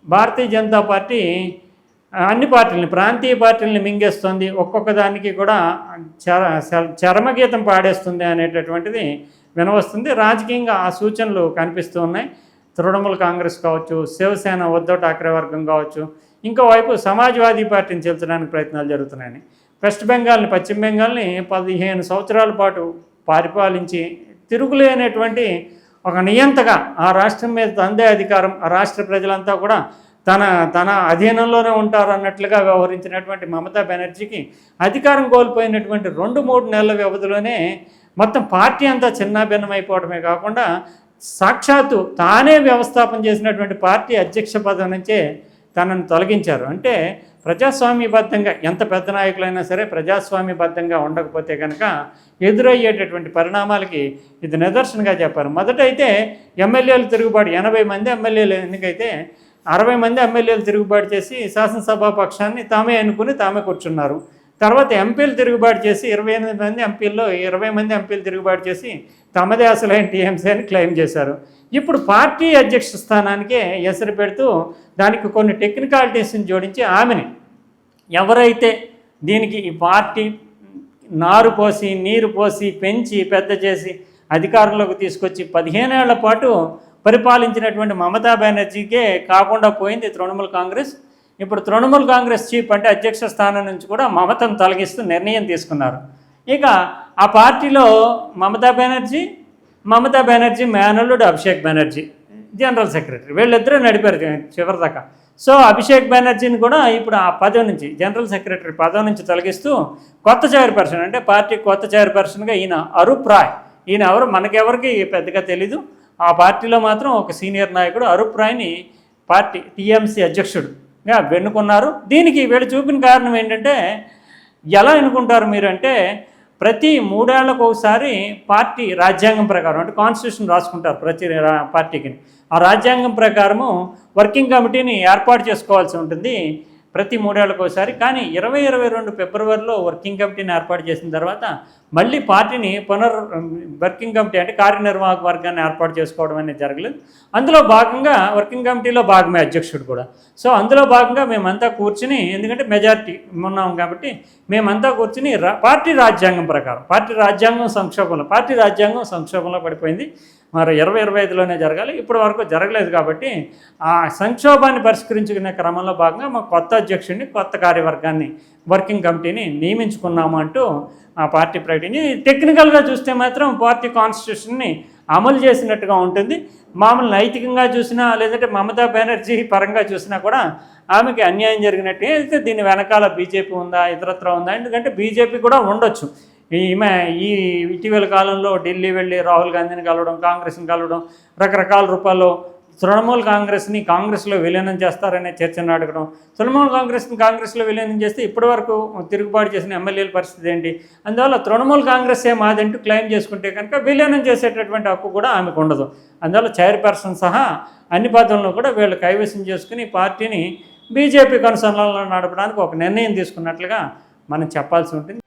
Bharatiya Janata party అన్ని పార్టీలని, ప్రాంతీయ పార్టీలని మింగేస్తుంది, ఒక్కొక్క దానికి కూడా చరమగీతం పాడేస్తుంది అనేటటువంటిది వినవస్తుంది. రాజకీయంగా ఆ సూచనలు కనిపిస్తూ ఉన్నాయి. తృణమూల్ కాంగ్రెస్ కావచ్చు, శివసేన ఉద్ధవ్ ఠాక్రే వర్గం కావచ్చు, ఇంకోవైపు సమాజ్వాదీ పార్టీని చేల్చడానికి ప్రయత్నాలు జరుగుతున్నాయని. వెస్ట్ బెంగాల్ని, పశ్చిమ బెంగాల్ని 15 సంవత్సరాల పాటు పరిపాలించి తిరుగులేనటువంటి ఒక నియంతగా ఆ రాష్ట్రం మీద తందే అధికారం, ఆ రాష్ట్ర ప్రజలంతా కూడా తన అధీనంలోనే ఉంటారు అన్నట్లుగా వ్యవహరించినటువంటి మమతా బెనర్జీకి అధికారం కోల్పోయినటువంటి 2-3 నెలల వ్యవధిలోనే మొత్తం పార్టీ అంతా చిన్నాభిన్నమైపోవడమే కాకుండా సాక్షాత్తు తానే వ్యవస్థాపన చేసినటువంటి పార్టీ అధ్యక్ష పదవి నుంచే తనను తొలగించారు. అంటే ప్రజాస్వామ్యబద్ధంగా ఎంత పెద్ద నాయకులైనా సరే ప్రజాస్వామ్యబద్ధంగా ఉండకపోతే కనుక ఎదురయ్యేటటువంటి పరిణామాలకి ఇది నిదర్శనంగా చెప్పారు. మొదటైతే ఎమ్మెల్యేలు తిరుగుబాటు, 80 మంది ఎమ్మెల్యేలు ఎన్నికైతే 60 మంది ఎమ్మెల్యేలు తిరుగుబాటు చేసి శాసనసభా పక్షాన్ని తామే ఎన్నుకుని తామే కూర్చున్నారు. తర్వాత ఎంపీలు తిరుగుబాటు చేసి 28 మంది ఎంపీల్లో 20 మంది ఎంపీలు తిరుగుబాటు చేసి తమదే అసలైన టీఎంసీ అని క్లెయిమ్ చేశారు. ఇప్పుడు పార్టీ అధ్యక్ష స్థానానికే ఎసరు పెడుతూ దానికి కొన్ని టెక్నికాలిటీస్ని జోడించి ఆమెని ఎవరైతే దీనికి ఈ పార్టీ నారు పోసి నీరు పోసి పెంచి పెద్ద చేసి అధికారంలోకి తీసుకొచ్చి 15 ఏళ్ల పాటు పరిపాలించినటువంటి మమతా బెనర్జీకే కాకుండా పోయింది తృణమూల్ కాంగ్రెస్. ఇప్పుడు తృణమూల్ కాంగ్రెస్ చీఫ్ అంటే అధ్యక్ష స్థానం నుంచి కూడా మమతను తొలగిస్తూ నిర్ణయం తీసుకున్నారు. ఇక ఆ పార్టీలో మమతా బెనర్జీ మేనల్లుడు అభిషేక్ బెనర్జీ జనరల్ సెక్రటరీ, వీళ్ళిద్దరూ నడిపారు చివరిదాకా. సో అభిషేక్ బెనర్జీని కూడా ఇప్పుడు ఆ పదవి నుంచి, జనరల్ సెక్రటరీ పదవి నుంచి తొలగిస్తూ కొత్త చైర్పర్సన్, అంటే పార్టీ కొత్త చైర్పర్సన్గా ఈయన అరూప్ రాయ్, ఈయన ఎవరు మనకెవరికి పెద్దగా తెలీదు. ఆ పార్టీలో మాత్రం ఒక సీనియర్ నాయకుడు అరూప్ రాయ్ని పార్టీ టీఎంసీ అధ్యక్షుడుగా వెన్నుకున్నారు. దీనికి వీళ్ళు చూపిన కారణం ఏంటంటే, ఎలా ఎన్నుకుంటారు మీరు అంటే, ప్రతి 3 ఏళ్లకు ఒకసారి పార్టీ రాజ్యాంగం ప్రకారం, అంటే కాన్స్టిట్యూషన్ రాసుకుంటారు ప్రతి పార్టీకి. ఆ రాజ్యాంగం ప్రకారము వర్కింగ్ కమిటీని ఏర్పాటు చేసుకోవాల్సి ఉంటుంది ప్రతి 3 ఏళ్లకు ఒకసారి. కానీ 2022 ఫిబ్రవరిలో వర్కింగ్ కమిటీని ఏర్పాటు చేసిన తర్వాత మళ్ళీ పార్టీని వర్కింగ్ కమిటీ అంటే కార్యనిర్వాహక వర్గాన్ని ఏర్పాటు చేసుకోవడం అనేది జరగలేదు. అందులో భాగంగా వర్కింగ్ కమిటీలో భాగమే అధ్యక్షుడు కూడా. సో అందులో భాగంగా మేమంతా కూర్చుని, ఎందుకంటే మెజారిటీ ఉన్నాం కాబట్టి మేమంతా కూర్చుని పార్టీ రాజ్యాంగం ప్రకారం, పార్టీ రాజ్యాంగం సంక్షోభంలో పడిపోయింది. మరి 2025లోనే జరగాలి, ఇప్పటి వరకు జరగలేదు. కాబట్టి ఆ సంక్షోభాన్ని పరిష్కరించుకునే క్రమంలో భాగంగా మా కొత్త అధ్యక్షుడిని, కొత్త కార్యవర్గాన్ని, వర్కింగ్ కమిటీని నియమించుకున్నాము అంటూ ఆ పార్టీ ప్రకటించి, టెక్నికల్గా చూస్తే మాత్రం పార్టీ కాన్స్టిట్యూషన్ని అమలు చేసినట్టుగా ఉంటుంది. మామూలు నైతికంగా చూసినా, లేదంటే మమతా బెనర్జీ పరంగా చూసినా కూడా ఆమెకి అన్యాయం జరిగినట్టే. అయితే దీని వెనకాల బీజేపీ ఉందా, ఇతరత్ర ఉందా? ఎందుకంటే బీజేపీ కూడా ఉండొచ్చు. ఈమె ఈ ఇటీవల కాలంలో ఢిల్లీ వెళ్ళి రాహుల్ గాంధీని కలవడం, కాంగ్రెస్ని కలవడం, రకరకాల రూపాల్లో తృణమూల్ కాంగ్రెస్లో విలీనం చేస్తారనే చర్చను అడగడం, తృణమూల్ కాంగ్రెస్లో విలీనం చేస్తే ఇప్పటివరకు తిరుగుబాటు చేసిన ఎమ్మెల్యేల పరిస్థితి ఏంటి? అందువల్ల తృణమూల్ కాంగ్రెస్సే మాదంటూ క్లెయిమ్ చేసుకుంటే కనుక విలీనం చేసేటటువంటి హక్కు కూడా ఆమెకు ఉండదు. అందువల్ల చైర్పర్సన్ సహా అన్ని పదవులను కూడా వీళ్ళు కైవసం చేసుకుని పార్టీని బీజేపీ కనుసన్నల్లో నడపడానికి ఒక నిర్ణయం తీసుకున్నట్లుగా మనం చెప్పాల్సి ఉంటుంది.